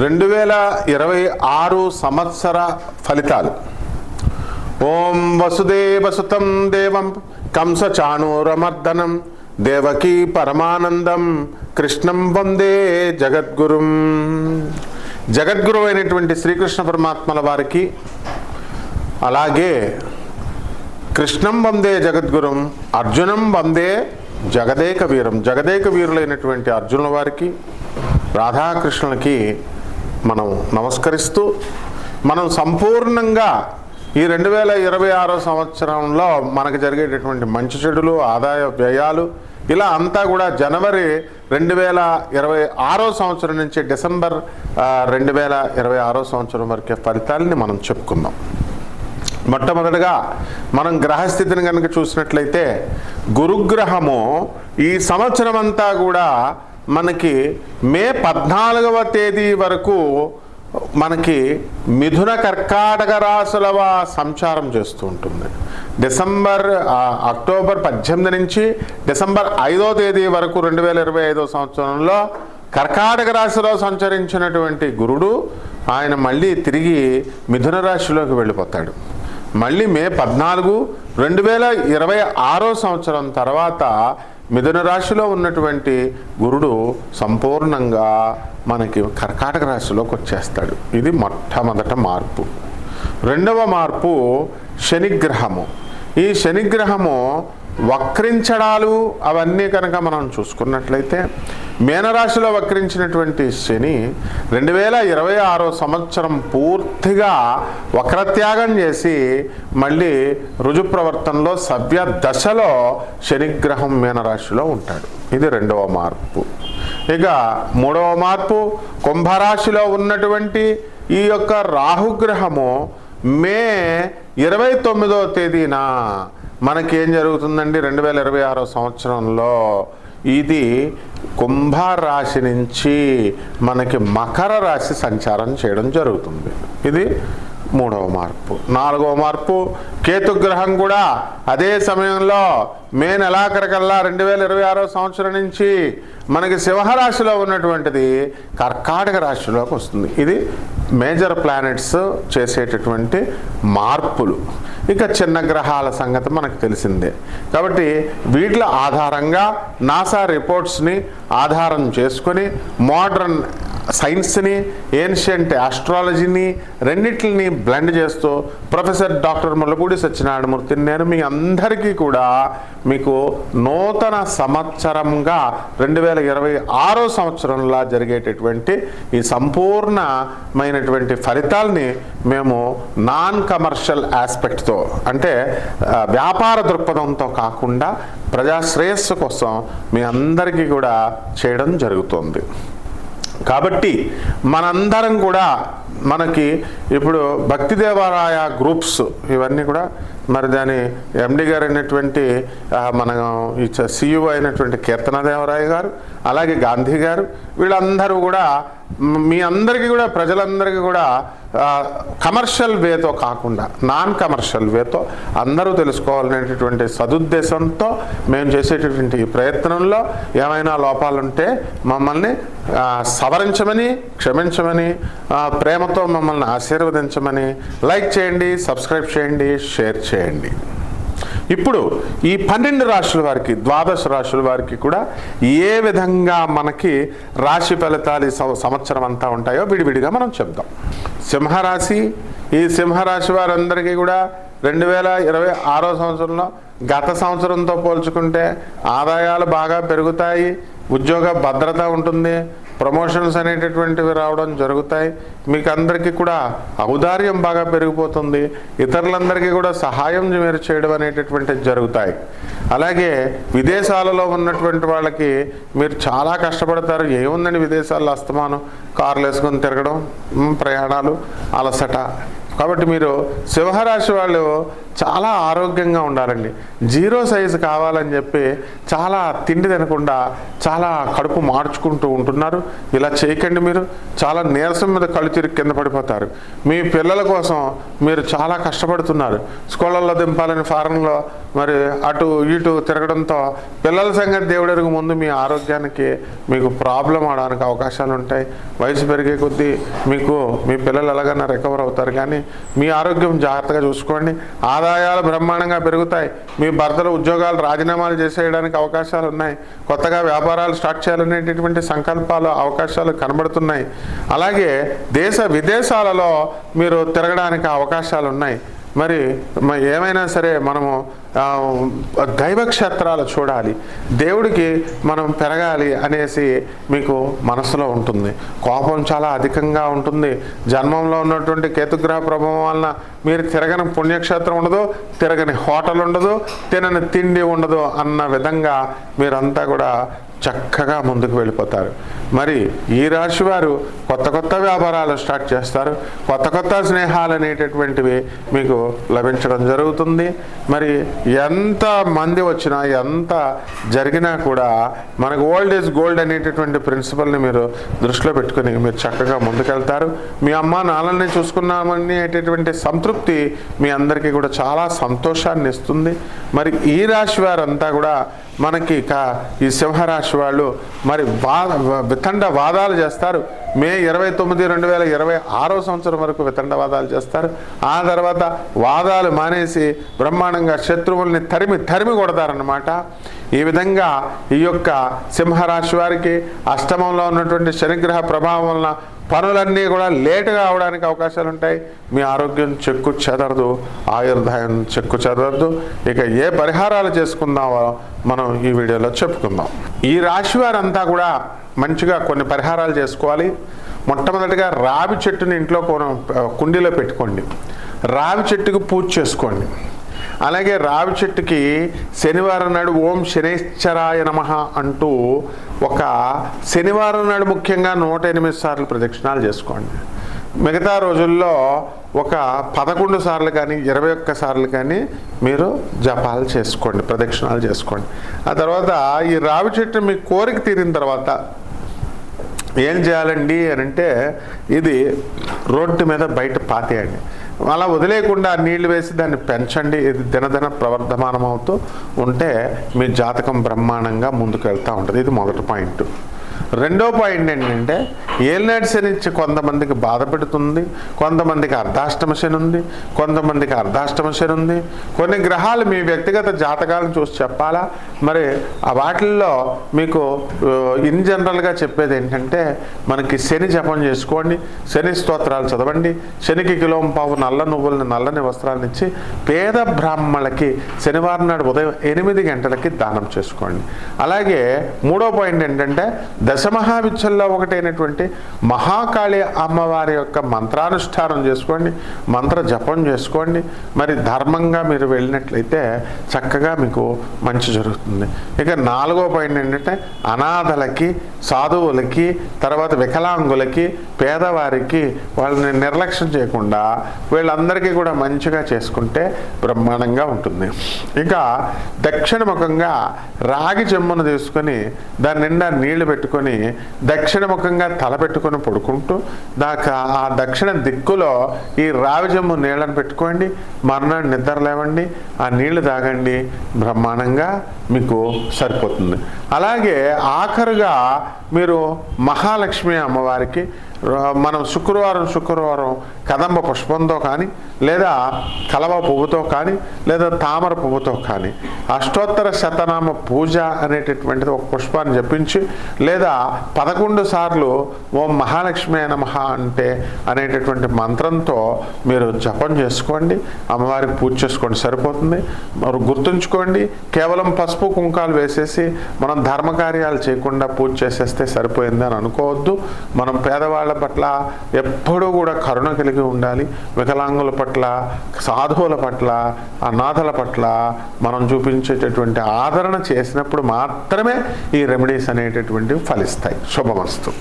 2026 సంవత్సర ఫలితాలు. ఓం వసుదేవసుతం దేవం కంసచాణూరమర్దనం దేవకీ పరమానందం కృష్ణం వందే జగద్గురుం. జగద్గురు అయినటువంటి శ్రీకృష్ణ పరమాత్మల వారికి, అలాగే కృష్ణం వందే జగద్గురుం, అర్జునం వందే జగదేక వీరం, జగదేక వీరులైనటువంటి అర్జునుల వారికి, రాధాకృష్ణులకి మనం నమస్కరిస్తూ, మనం సంపూర్ణంగా ఈ 2026 సంవత్సరంలో మనకు జరిగేటటువంటి మంచి చెడులు, ఆదాయ వ్యయాలు, ఇలా అంతా కూడా జనవరి 2026 సంవత్సరం నుంచి డిసెంబర్ 2026 సంవత్సరం వరకే ఫలితాలని మనం చెప్పుకుందాం. మొట్టమొదటిగా మనం గ్రహస్థితిని కనుక చూసినట్లయితే, గురుగ్రహము ఈ సంవత్సరం అంతా కూడా మనకి మే 14వ తేదీ వరకు మనకి మిథున కర్కాటక రాశుల సంచారం చేస్తూ ఉంటుంది. అక్టోబర్ 18 నుంచి డిసెంబర్ 5వ తేదీ వరకు 2025 సంవత్సరంలో కర్కాటక రాశిలో సంచరించినటువంటి గురుడు ఆయన మళ్ళీ తిరిగి మిథున రాశిలోకి వెళ్ళిపోతాడు. మళ్ళీ మే 14, 2026 సంవత్సరం తర్వాత మిథున రాశిలో ఉన్నటువంటి గురుడు సంపూర్ణంగా మనకి కర్కాటక రాశిలోకి వచ్చేస్తాడు. ఇది మొట్టమొదట మార్పు. రెండవ మార్పు శనిగ్రహము. ఈ శనిగ్రహము వక్రించడాలు అవన్నీ కనుక మనం చూసుకున్నట్లయితే, మీనరాశిలో వక్రించినటువంటి శని 2026 సంవత్సరం పూర్తిగా వక్రత్యాగం చేసి మళ్ళీ రుజుప్రవర్తనలో సవ్య దశలో శనిగ్రహం మీనరాశిలో ఉంటాడు. ఇది రెండవ మార్పు. ఇక మూడవ మార్పు, కుంభరాశిలో ఉన్నటువంటి ఈ యొక్క రాహుగ్రహము మే 29వ తేదీన మనకేం జరుగుతుందండి, 2026 సంవత్సరంలో ఇది కుంభరాశి నుంచి మనకి మకర రాశి సంచారం చేయడం జరుగుతుంది. ఇది మూడవ మార్పు. నాలుగవ మార్పు, కేతుగ్రహం కూడా అదే సమయంలో మే నెలాఖరికల్లా 2026 సంవత్సరం నుంచి మనకి సింహరాశిలో ఉన్నటువంటిది కర్కాటక రాశిలోకి వస్తుంది. ఇది మేజర్ ప్లానెట్స్ చేసేటటువంటి మార్పులు. ఇక చిన్న గ్రహాల సంగతి మనకు తెలిసిందే. కాబట్టి వీటి ఆధారంగా నాసా రిపోర్ట్స్ని ఆధారం చేసుకొని మోడర్న్ సైన్స్ని, ఏన్షియంట్ ఆస్ట్రాలజీని రెండింటిని బ్లెండ్ చేస్తూ ప్రొఫెసర్ డాక్టర్ ముల్లపూడి సత్యనారాయణమూర్తిని నేను మీ అందరికీ కూడా మీకు నూతన సంవత్సరంగా 2026 సంవత్సరంలో జరిగేటటువంటి ఈ సంపూర్ణమైనటువంటి ఫలితాలని మేము నాన్ కమర్షియల్ ఆస్పెక్ట్తో, అంటే వ్యాపార దృక్పథంతో కాకుండా ప్రజాశ్రేయస్సు కోసం మీ అందరికీ కూడా చేయడం జరుగుతుంది. కాబట్టి మనందరం కూడా మనకి ఇప్పుడు భక్తి దేవాలయ గ్రూప్స్ ఇవన్నీ కూడా, మరి దాని ఎండి గారు అయినటువంటి మన సిఇఓ అయినటువంటి కీర్తనదేవరాయ గారు, అలాగే గాంధీ గారు, వీళ్ళందరూ కూడా మీ అందరికీ కూడా, ప్రజలందరికీ కూడా కమర్షియల్ వేతో కాకుండా నాన్ కమర్షియల్ వేతో అందరూ తెలుసుకోవాలనేటటువంటి సదుద్దేశంతో మేము చేసేటటువంటి ఈ ప్రయత్నంలో ఏమైనా లోపాలుంటే మమ్మల్ని సవరించమని, క్షమించమని, ప్రేమతో మమ్మల్ని ఆశీర్వదించమని, లైక్ చేయండి, సబ్స్క్రైబ్ చేయండి, షేర్ చేయండి. ఇప్పుడు ఈ 12 రాశుల వారికి, ద్వాదశ రాశుల వారికి కూడా ఏ విధంగా మనకి రాశి ఫలితాలు సంవత్సరం అంతా ఉంటాయో విడివిడిగా మనం చెప్దాం. సింహరాశి, ఈ సింహరాశి వారందరికీ కూడా 2026 సంవత్సరంలో గత సంవత్సరంతో పోల్చుకుంటే ఆదాయాలు బాగా పెరుగుతాయి, ఉద్యోగ భద్రత ఉంటుంది, ప్రమోషన్స్ అనేటటువంటివి రావడం జరుగుతాయి, మీకు అందరికీ కూడా ఔదార్యం బాగా పెరిగిపోతుంది, ఇతరులందరికీ కూడా సహాయం మీరు చేయడం అనేటటువంటివి జరుగుతాయి. అలాగే విదేశాలలో ఉన్నటువంటి వాళ్ళకి మీరు చాలా కష్టపడతారు. ఏముందండి విదేశాల్లో అస్తమానం కార్లు వేసుకొని తిరగడం, ప్రయాణాలు, అలసట. కాబట్టి మీరు సింహరాశి వాళ్ళు చాలా ఆరోగ్యంగా ఉండాలండి. 0 సైజు కావాలని చెప్పి చాలా తిండి తినకుండా చాలా కడుపు మార్చుకుంటూ ఉంటున్నారు. ఇలా చేయకండి. మీరు చాలా నీరసం మీద కళ్ళు తిరిగి కింద పడిపోతారు. మీ పిల్లల కోసం మీరు చాలా కష్టపడుతున్నారు. స్కూళ్ళల్లో దింపాలని ఫారెన్లో మరి అటు ఇటు తిరగడంతో పిల్లల సంగతి దేవుడెరుగు, ముందు మీ ఆరోగ్యానికి మీకు ప్రాబ్లం అవడానికి అవకాశాలు ఉంటాయి. వయసు పెరిగే కొద్దీ మీకు మీ పిల్లలు ఎలాగైనా రికవర్ అవుతారు, కానీ మీ ఆరోగ్యం జాగ్రత్తగా చూసుకోండి. ఆదాయాలు బ్రహ్మాండంగా పెరుగుతాయి. మీ భర్తలు ఉద్యోగాలు రాజీనామాలు చేసేయడానికి అవకాశాలు ఉన్నాయి. కొత్తగా వ్యాపారాలు స్టార్ట్ చేయాలనేటటువంటి సంకల్పాలు, అవకాశాలు కనబడుతున్నాయి. అలాగే దేశ విదేశాలలో మీరు తిరగడానికి అవకాశాలు ఉన్నాయి. మరి ఏమైనా సరే మనము దైవక్షేత్రాలు చూడాలి, దేవుడికి మనం పెరగాలి అనేసి మీకు మనసులో ఉంటుంది. కోపం చాలా అధికంగా ఉంటుంది. జన్మంలో ఉన్నటువంటి కేతుగ్రహ ప్రభావం వలన మీరు తిరగని పుణ్యక్షేత్రం ఉండదు, తిరగని హోటల్ ఉండదు, తినని తిండి ఉండదు అన్న విధంగా మీరంతా కూడా చక్కగా ముందుకు వెళ్ళిపోతారు. మరి ఈ రాశి వారు కొత్త కొత్త వ్యాపారాలు స్టార్ట్ చేస్తారు. కొత్త కొత్త స్నేహాలు అనేటటువంటివి మీకు లభించడం జరుగుతుంది. మరి ఎంత మంది వచ్చినా ఎంత జరిగినా కూడా మనకు ఓల్డ్ ఈజ్ గోల్డ్ అనేటటువంటి ప్రిన్సిపల్ని మీరు దృష్టిలో పెట్టుకుని మీరు చక్కగా ముందుకెళ్తారు. మీ అమ్మ నాన్నల్ని చూసుకున్నామనేటటువంటి సంతృప్తి మీ అందరికీ కూడా చాలా సంతోషాన్ని ఇస్తుంది. మరి ఈ రాశి వారంతా కూడా మనకి ఈ సింహరాశి వాళ్ళు మరి వితండ వాదాలు చేస్తారు. మే 29, 2026 సంవత్సరం వరకు వితండవాదాలు చేస్తారు. ఆ తర్వాత వాదాలు మానేసి బ్రహ్మాండంగా శత్రువుల్ని తరిమి కొడతారన్నమాట. ఈ విధంగా ఈ యొక్క సింహరాశి వారికి అష్టమంలో ఉన్నటువంటి శనిగ్రహ ప్రభావం వలన పనులన్నీ కూడా లేటుగా అవడానికి అవకాశాలు ఉంటాయి. మీ ఆరోగ్యం చెక్కు చెదరదు, ఆయుర్దాయం చెక్కు చెదరదు. ఇక ఏ పరిహారాలు చేసుకుందామో మనం ఈ వీడియోలో చెప్పుకుందాం. ఈ రాశి వారంతా కూడా మంచిగా కొన్ని పరిహారాలు చేసుకోవాలి. మొట్టమొదటిగా రావి చెట్టుని ఇంట్లో కుండీలో పెట్టుకోండి. రావి చెట్టుకు పూజ చేసుకోండి. అలాగే రావి చెట్టుకి శనివారం నాడు ఓం శనైశ్చరాయ నమః అంటూ ఒక శనివారం నాడు ముఖ్యంగా 108 సార్లు ప్రదక్షిణాలు చేసుకోండి. మిగతా రోజుల్లో ఒక 11 సార్లు కానీ 21 సార్లు కానీ మీరు జపాలు చేసుకోండి, ప్రదక్షిణాలు చేసుకోండి. ఆ తర్వాత ఈ రావి చెట్టు మీ కోరిక తీరిన తర్వాత ఏం చేయాలండి అని అంటే, ఇది రోడ్డు మీద బయట పాతేయండి. అలా వదిలేయకుండా నీళ్లు వేసి దాన్ని పెంచండి. ఇది దినదిన ప్రవర్ధమానం అవుతూ ఉంటే మీ జాతకం బ్రహ్మాండంగా ముందుకు వెళ్తూ ఉంటుంది. ఇది మొదటి పాయింట్. రెండో పాయింట్ ఏంటంటే, ఏలినాటి శని కొంతమందికి బాధ పెడుతుంది, కొంతమందికి అర్ధాష్టమ శని ఉంది, కొంతమందికి అర్ధాష్టమ శని ఉంది. కొన్ని గ్రహాలు మీ వ్యక్తిగత జాతకాలను చూసి చెప్పాలా. మరి ఆ వాటిల్లో మీకు ఇన్ జనరల్గా చెప్పేది ఏంటంటే, మనకి శని జపం చేసుకోండి, శని స్తోత్రాలు చదవండి, శనికి కిలోంపావు నల్ల నువ్వులని నల్లని వస్త్రాలను ఇచ్చి పేద బ్రాహ్మణులకి శనివారం నాడు ఉదయం 8 గంటలకి దానం చేసుకోండి. అలాగే మూడో పాయింట్ ఏంటంటే, దశమహావిద్యల్లో ఒకటైనటువంటి మహాకాళి అమ్మవారి యొక్క మంత్రానుష్ఠానం చేసుకోండి, మంత్ర జపం చేసుకోండి. మరి ధర్మంగా మీరు వెళ్ళినట్లయితే చక్కగా మీకు మంచి జరుగుతుంది. ఇక నాలుగో పాయింట్ ఏంటంటే, అనాథలకి, సాధువులకి, తర్వాత వికలాంగులకి, పేదవారికి వాళ్ళని నిర్లక్ష్యం చేయకుండా వీళ్ళందరికీ కూడా మంచిగా చేసుకుంటే బ్రహ్మాండంగా ఉంటుంది. ఇక దక్షిణముఖంగా రాగి చెంబును తీసుకొని దాని నిండా నీళ్లు పెట్టుకొని దక్షిణముఖంగా తల పెట్టుకొని పడుకుంటూ ఆ దక్షిణ దిక్కులో ఈ రావి చెంబు నీళ్ళని పెట్టుకోండి. మర్నాడు నిద్ర లేవండి, ఆ నీళ్లు తాగండి, బ్రహ్మాండంగా మీకు సరిపోతుంది. అలాగే ఆఖరుగా మీరు మహాలక్ష్మి అమ్మవారికి మనం శుక్రవారం కదంబ పుష్పంతో కానీ, లేదా కలవ పువ్వుతో కానీ, లేదా తామర పువ్వుతో కానీ అష్టోత్తర శతనామ పూజ అనేటటువంటిది ఒక పుష్పాన్ని జపించి, లేదా 11 సార్లు ఓం మహాలక్ష్మి నమః అంటే అనేటటువంటి మంత్రంతో మీరు జపం చేసుకోండి, అమ్మవారికి పూజ చేసుకోండి, సరిపోతుంది. మరి గుర్తుంచుకోండి, కేవలం పసుపు కుంకాలు వేసేసి మనం ధర్మకార్యాలు చేయకుండా పూజ చేసేస్తే సరిపోయింది అని అనుకోవద్దు. మనం పేదవాళ్ళ పట్ల ఎప్పుడూ కూడా కరుణ కలిగి ఉండాలి. వికలాంగుల పట్ల, సాధువుల పట్ల, అనాథల పట్ల మనం చూపించేటటువంటి ఆదరణ చేసినప్పుడు మాత్రమే ఈ రెమెడీస్ అనేటటువంటివి ఫలిస్తాయి. శుభమస్తు.